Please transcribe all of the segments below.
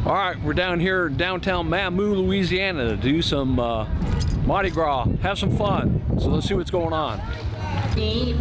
All right, we're down here in downtown Mamou, Louisiana to do some Mardi Gras, have some fun. So let's see what's going on. Hey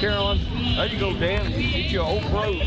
Carolyn, how'd you go down and get you an oak road?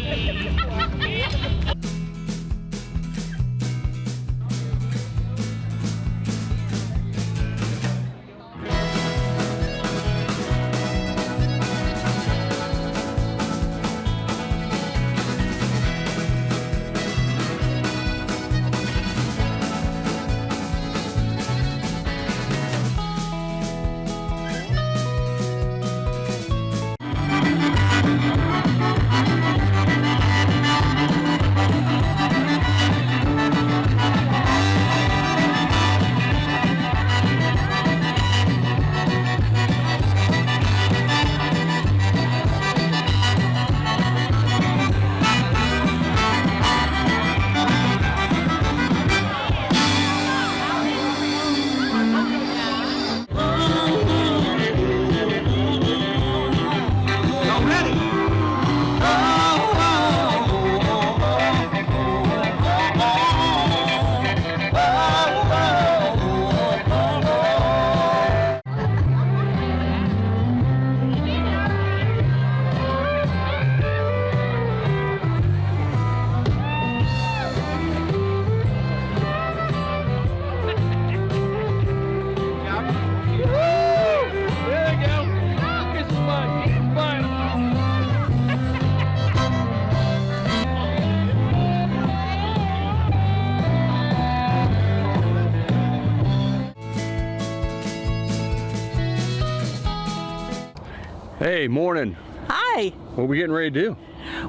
Hey, morning. Hi. What are we getting ready to do?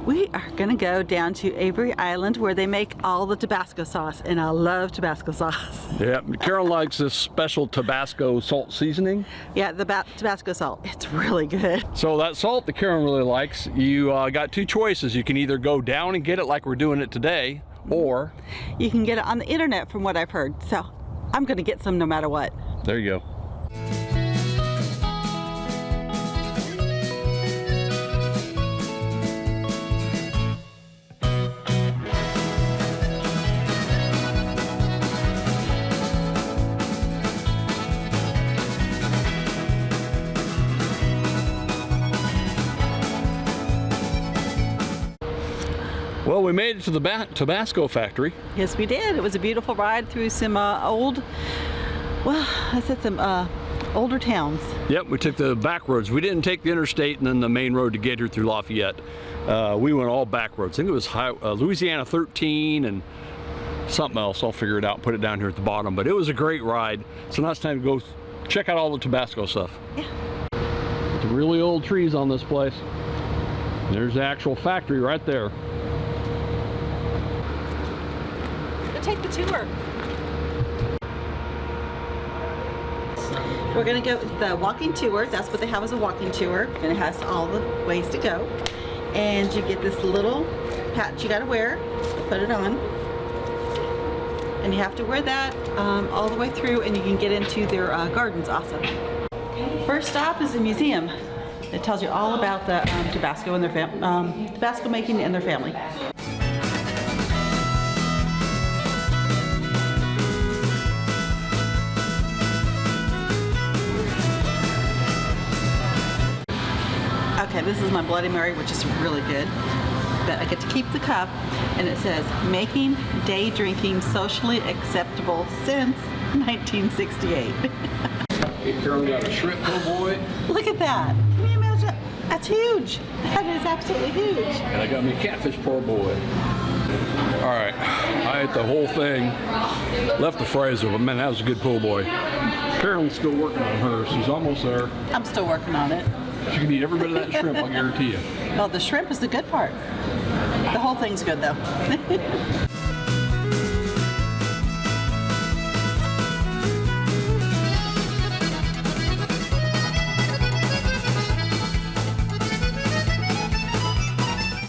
We are going to go down to Avery Island where they make all the Tabasco sauce, and I love Tabasco sauce. Yeah, Carolyn likes this special Tabasco salt seasoning. Yeah, the Tabasco salt. It's really good. So that salt that Carolyn really likes, you got two choices. You can either go down and get it like we're doing it today, or you can get it on the internet from what I've heard. So I'm going to get some no matter what. There you go. Well, we made it to the Tabasco factory. Yes, we did. It was a beautiful ride through some older towns. Yep, we took the back roads. We didn't take the interstate and then the main road to get here through Lafayette. We went all back roads. I think it was Louisiana 13 and something else. I'll figure it out and put it down here at the bottom. But it was a great ride. So now it's time to go check out all the Tabasco stuff. Yeah. Some really old trees on this place. There's the actual factory right there. Take the tour. We're going to go the walking tour. That's what they have as a walking tour, and it has all the ways to go. And you get this little patch you got to wear. Put it on, and you have to wear that all the way through, and you can get into their gardens also. First stop is the museum. It tells you all about the Tabasco and their Tabasco making and their family. Okay, this is my Bloody Mary, which is really good. But I get to keep the cup, and it says, making day drinking socially acceptable since 1968. Hey, Carol, we got a shrimp po' boy. Look at that. Can you imagine? That's huge. That is absolutely huge. And I got me a catfish po' boy. All right, I ate the whole thing. Left the fries over, but man, that was a good po' boy. Carolyn's still working on hers. She's almost there. I'm still working on it. She can eat every bit of that shrimp, I guarantee you. Well, the shrimp is the good part. The whole thing's good, though.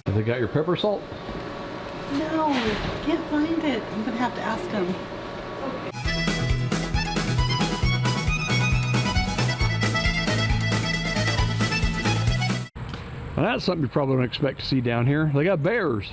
Have they got your pepper salt? No, can't find it. I'm going to have to ask them. Now that's something you probably don't expect to see down here. They got bears.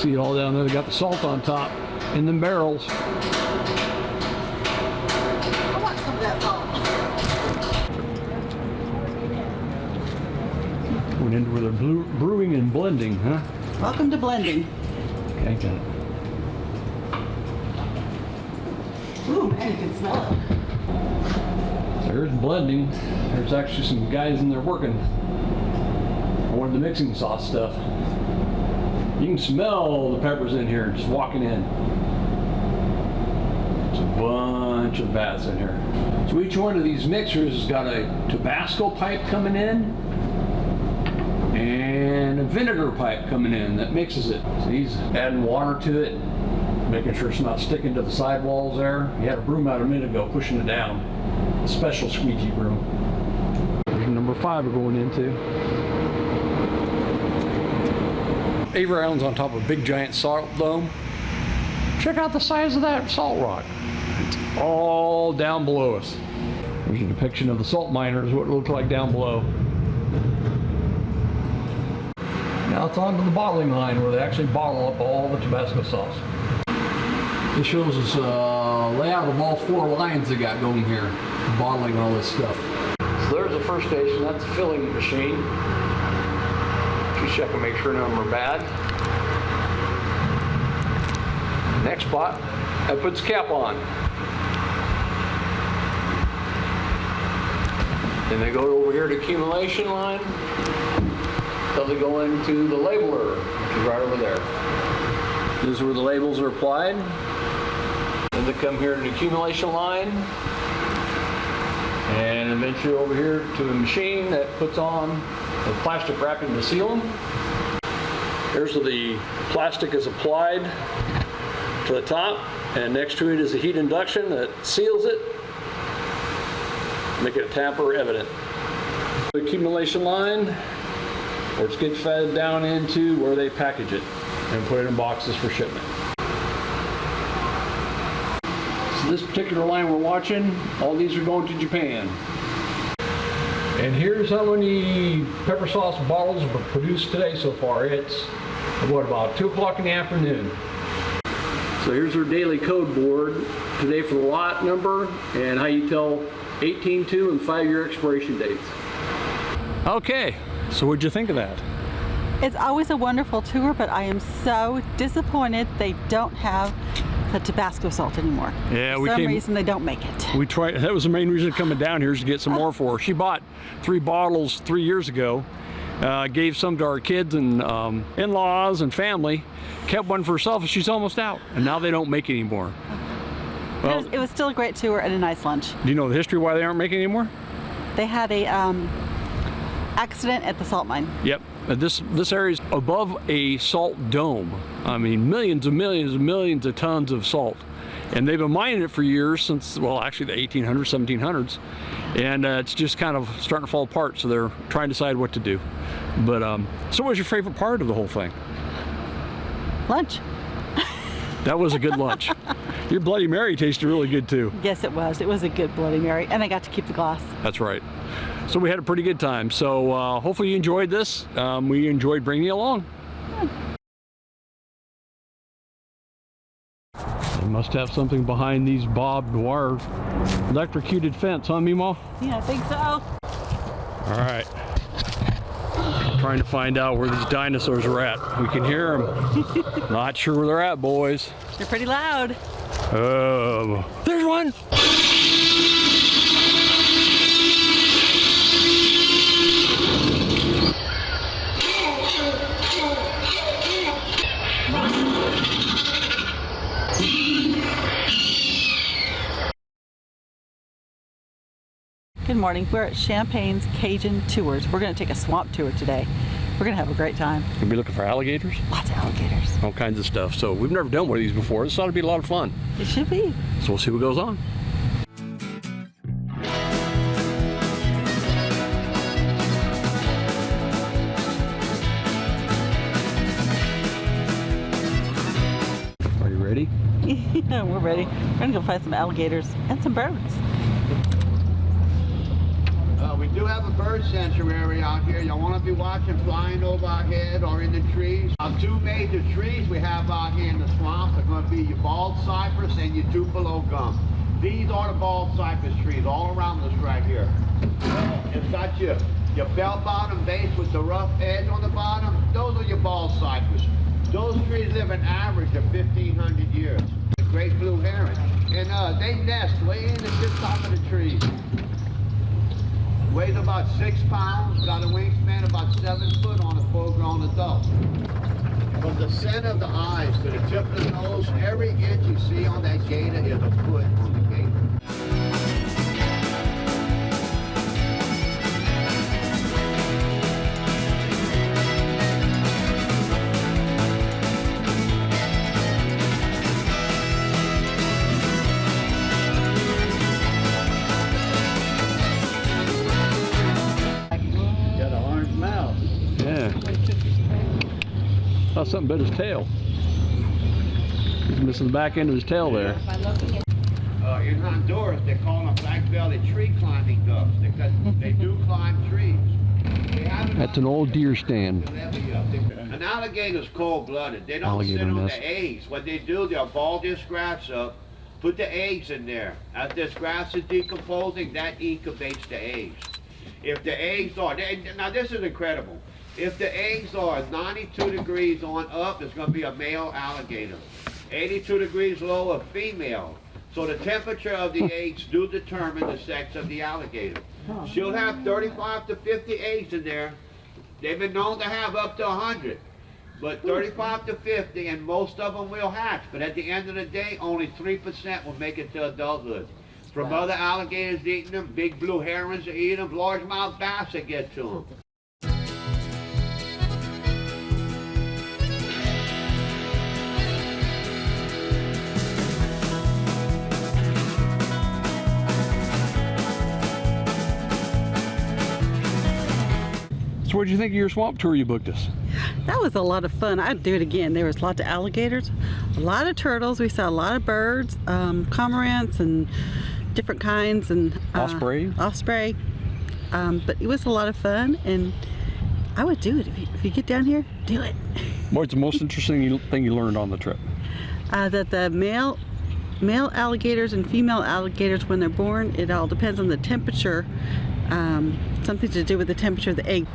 See it all down there. They got the salt on top in the barrels. I want some of that salt. Went into where they're brewing and blending, huh? Welcome to blending. Okay, got it. Ooh, man, you can smell it. There's blending. There's actually some guys in there working on one of the mixing sauce stuff. You can smell the peppers in here just walking in. There's a bunch of vats in here. So each one of these mixers has got a Tabasco pipe coming in and a vinegar pipe coming in that mixes it. So he's adding water to it, making sure it's not sticking to the sidewalls there. He had a broom out a minute ago pushing it down. A special squeegee broom. There's number 5 we're going into. Avery Island's on top of a big giant salt dome. Check out the size of that salt rock. It's all down below us. There's a depiction of the salt miners, what it looked like down below. Now it's on to the bottling line where they actually bottle up all the Tabasco sauce. This shows us a layout of all 4 lines they got going here, bottling all this stuff. So there's the first station, that's the filling machine. Just check and make sure none of them are bad. Next spot, that puts the cap on. Then they go over here to accumulation line. So they go into the labeler, which is right over there. This is where the labels are applied. Then they come here to the accumulation line. And eventually over here to the machine that puts on the plastic wrapping to seal them. Here's where the plastic is applied to the top, and next to it is a heat induction that seals it, make it tamper evident. The accumulation line, where it gets fed down into where they package it and put it in boxes for shipment. So this particular line we're watching, all these are going to Japan. And here's how many pepper sauce bottles were produced today so far. It's, what, about 2 o'clock in the afternoon. So here's our daily code board today for the lot number and how you tell 18-2 and 5-year expiration dates. Okay, so what'd you think of that? It's always a wonderful tour, but I am so disappointed they don't have the Tabasco salt anymore. Yeah, for some reason they don't make it. We tried. That was the main reason coming down here is to get some more for her. She bought 3 bottles 3 years ago. Gave some to our kids and in-laws and family. Kept one for herself, and she's almost out. And now they don't make any more. Well, it was still a great tour and a nice lunch. Do you know the history why they aren't making any more? They had a accident at the salt mine. Yep. This area is above a salt dome. I mean, millions and millions and millions of tons of salt. And they've been mining it for years since, well, actually the 1800s, 1700s. And it's just kind of starting to fall apart, so they're trying to decide what to do. But, so what was your favorite part of the whole thing? Lunch. That was a good lunch. Your Bloody Mary tasted really good too. Yes, it was. It was a good Bloody Mary, and I got to keep the glass. That's right. So we had a pretty good time. So hopefully you enjoyed this. We enjoyed bringing you along. They must have something behind these barbed wire electrocuted fence, huh, Meemaw? Yeah, I think so. All right. Trying to find out where these dinosaurs are at. We can hear them. Not sure where they're at, boys. They're pretty loud. Oh, there's one. Good morning. We're at Champagne's Cajun Tours. We're going to take a swamp tour today. We're going to have a great time. We'll be looking for alligators? Lots of alligators. All kinds of stuff. So we've never done one of these before. This ought to be a lot of fun. It should be. So we'll see what goes on. Are you ready? Yeah, we're ready. We're going to go find some alligators and some birds. We do have a bird sanctuary out here. Y'all want to be watching flying over our head or in the trees. Our two major trees we have out here in the swamps are going to be your bald cypress and your tupelo gum. These are the bald cypress trees all around us right here. It's got your bell-bottom base with the rough edge on the bottom. Those are your bald cypress. Those trees live an average of 1,500 years. The great blue heron. And they nest way in the tip top of the tree. Weighs about 6 pounds, got a wingspan about 7 foot on a full-grown adult. From the center of the eyes to the tip of the nose, every inch you see on that gator is a foot on the gator. Got an orange mouth. Yeah. Thought something bit his tail. He's missing the back end of his tail there. In Honduras, they call them black-bellied tree climbing ducks because they do climb trees. That's an old deer stand. An alligator's cold-blooded. They don't sit on the eggs. What they do, they'll ball this grass up, put the eggs in there. As this grass is decomposing, that incubates the eggs. If the eggs are, now this is incredible. If the eggs are 92 degrees on up, it's going to be a male alligator. 82 degrees low, a female. So the temperature of the eggs do determine the sex of the alligator. She'll have 35 to 50 eggs in there. They've been known to have up to 100. But 35 to 50, and most of them will hatch. But at the end of the day, only 3% will make it to adulthood. From other alligators eating them, big blue herons are eating them, largemouth bass that get to them. So what did you think of your swamp tour you booked us? That was a lot of fun. I'd do it again. There was lots of alligators, a lot of turtles. We saw a lot of birds, cormorants and different kinds, and osprey. But it was a lot of fun, and I would do it. If you get down here, do it. What's the most interesting thing you learned on the trip? That the male alligators and female alligators, when they're born, it all depends on the temperature. Something to do with the temperature of the egg.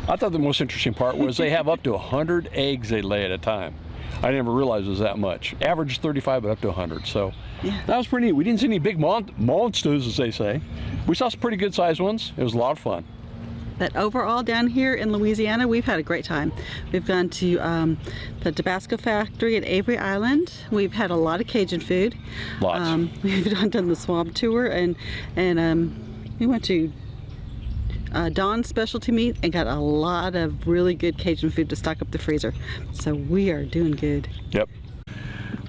I thought the most interesting part was they have up to 100 eggs they lay at a time. I never realized it was that much. Average 35, but up to 100. So yeah, that was pretty neat. We didn't see any big monsters, as they say. We saw some pretty good sized ones. It was a lot of fun. But overall, down here in Louisiana, we've had a great time. We've gone to the Tabasco factory at Avery Island. We've had a lot of Cajun food. Lots. We've done the swamp tour, and we went to Dawn's specialty meat and got a lot of really good Cajun food to stock up the freezer. So we are doing good. Yep.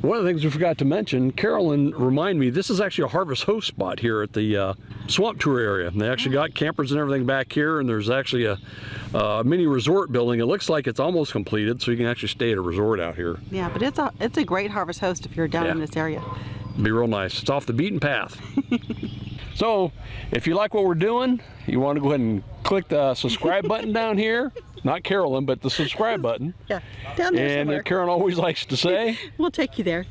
One of the things we forgot to mention, Carolyn reminded me, this is actually a Harvest Host spot here at the swamp tour area. And they actually got campers and everything back here, and there's actually a mini resort building. It looks like it's almost completed, so you can actually stay at a resort out here. Yeah, but it's a great Harvest Host if you're down in this area. It'd be real nice. It's off the beaten path. So, if you like what we're doing, you want to go ahead and click the subscribe button down here. Not Carolyn, but the subscribe button. Yeah, down there somewhere. And Carolyn always likes to say, we'll take you there.